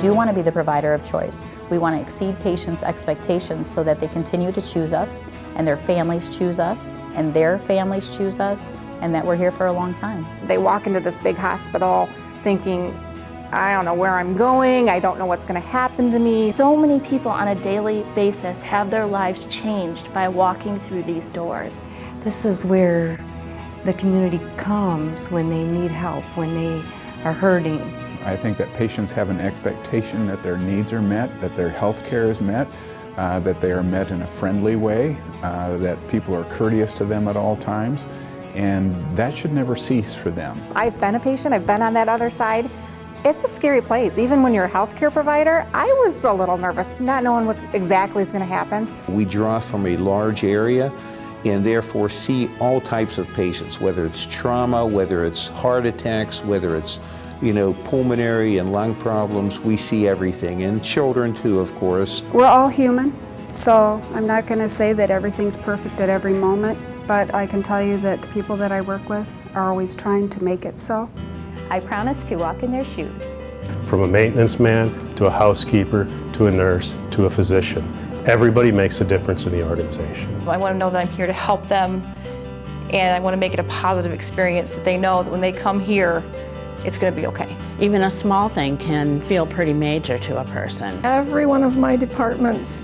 do want to be the provider of choice. We want to exceed patients' expectations so that they continue to choose us, and their families choose us, and their families choose us, and that we're here for a long time. They walk into this big hospital thinking, I don't know where I'm going, I don't know what's going to happen to me. So many people on a daily basis have their lives changed by walking through these doors. This is where the community comes when they need help, when they are hurting. I think that patients have an expectation that their needs are met, that their health care is met, that they are met in a friendly way, that people are courteous to them at all times, and that should never cease for them. I've been a patient, I've been on that other side. It's a scary place. Even when you're a healthcare provider, I was a little nervous, not knowing what exactly is going to happen. We draw from a large area and therefore see all types of patients, whether it's trauma, whether it's heart attacks, whether it's pulmonary and lung problems. We see everything, and children too, of course. We're all human, so I'm not going to say that everything's perfect at every moment, but I can tell you that the people that I work with are always trying to make it so. I promise to walk in their shoes. From a maintenance man to a housekeeper to a nurse to a physician, everybody makes a difference in the organization. I want to know that I'm here to help them, and I want to make it a positive experience, that they know that when they come here, it's going to be okay. Even a small thing can feel pretty major to a person. Every one of my departments,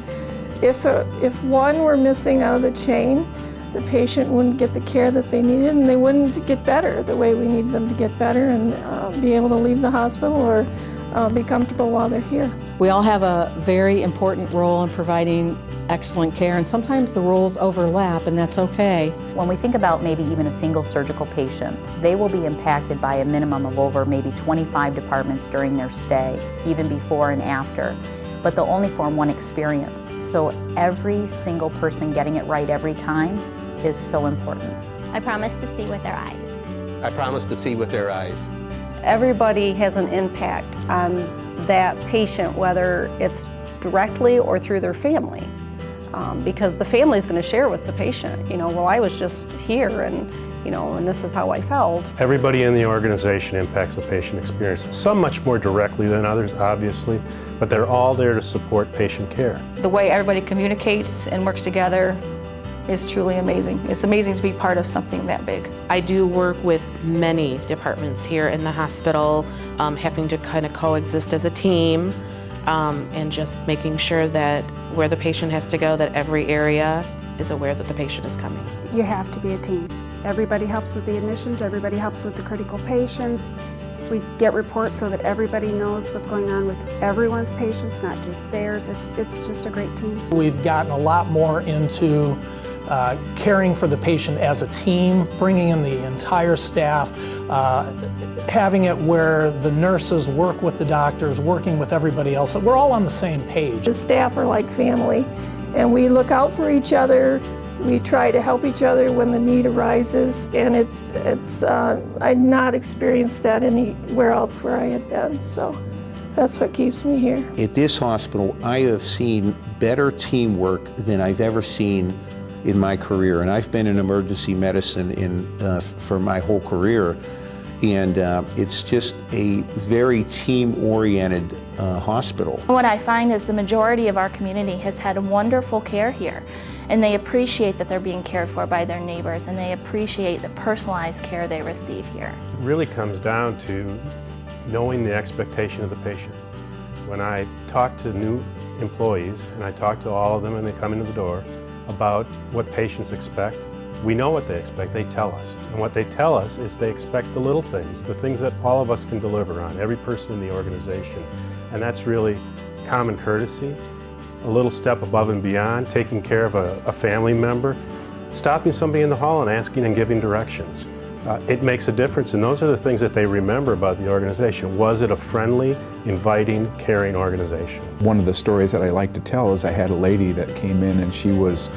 if one were missing out of the chain, the patient wouldn't get the care that they needed, and they wouldn't get better the way we need them to get better and be able to leave the hospital or be comfortable while they're here. We all have a very important role in providing excellent care, and sometimes the roles overlap, and that's okay. When we think about maybe even a single surgical patient, they will be impacted by a minimum of over maybe 25 departments during their stay, even before and after. But they'll only form one experience. So every single person getting it right every time is so important. I promise to see with their eyes. I promise to see with their eyes. Everybody has an impact on that patient, whether it's directly or through their family. Because the family is going to share with the patient, well, I was just here and this is how I felt. Everybody in the organization impacts the patient experience, some much more directly than others, obviously, but they're all there to support patient care. The way everybody communicates and works together is truly amazing. It's amazing to be part of something that big. I do work with many departments here in the hospital, having to kind of coexist as a team, and just making sure that where the patient has to go, that every area is aware that the patient is coming. You have to be a team. Everybody helps with the admissions, everybody helps with the critical patients. We get reports so that everybody knows what's going on with everyone's patients, not just theirs. It's just a great team. We've gotten a lot more into caring for the patient as a team, bringing in the entire staff, having it where the nurses work with the doctors, working with everybody else. We're all on the same page. The staff are like family, and we look out for each other. We try to help each other when the need arises, and I'd not experienced that anywhere else where I had been, so that's what keeps me here. At this hospital, I have seen better teamwork than I've ever seen in my career, and I've been in emergency medicine for my whole career, and it's just a very team-oriented hospital. What I find is the majority of our community has had wonderful care here, and they appreciate that they're being cared for by their neighbors, and they appreciate the personalized care they receive here. It really comes down to knowing the expectation of the patient. When I talk to new employees, and I talk to all of them when they come into the door, about what patients expect, we know what they expect, they tell us. And what they tell us is they expect the little things, the things that all of us can deliver on, every person in the organization. And that's really common courtesy, a little step above and beyond, taking care of a family member, stopping somebody in the hall and asking and giving directions. It makes a difference, and those are the things that they remember about the organization. Was it a friendly, inviting, caring organization? One of the stories that I like to tell is I had a lady that came in and she was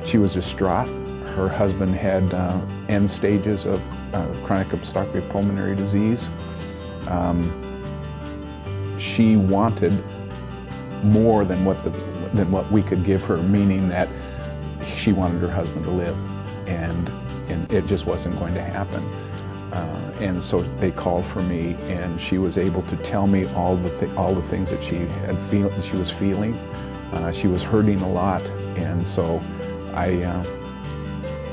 distraught. Her husband had end stages of chronic obstructive pulmonary disease. She wanted more than what we could give her, meaning that she wanted her husband to live, and it just wasn't going to happen. And so they called for me, and she was able to tell me all the things that she was feeling. She was hurting a lot, and so I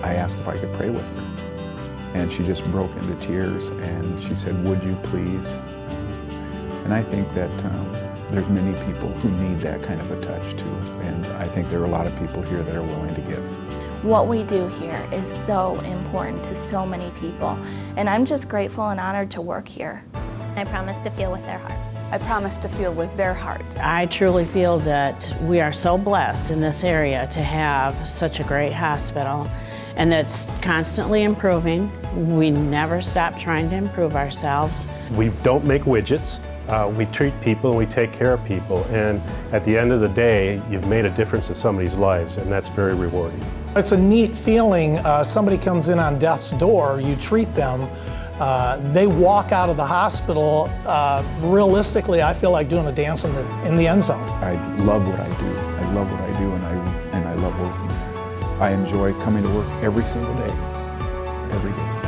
asked if I could pray with her. And she just broke into tears, and she said, "Would you please?" And I think that there's many people who need that kind of a touch too, and I think there are a lot of people here that are willing to give. What we do here is so important to so many people, and I'm just grateful and honored to work here. I promise to feel with their heart. I promise to feel with their heart. I truly feel that we are so blessed in this area to have such a great hospital, and that's constantly improving. We never stop trying to improve ourselves. We don't make widgets. We treat people and we take care of people, and at the end of the day, you've made a difference in somebody's lives, and that's very rewarding. It's a neat feeling. Somebody comes in on death's door, you treat them, they walk out of the hospital. Realistically, I feel like doing a dance in the end zone. I love what I do. I love what I do, and I love working. I enjoy coming to work every single day, every day.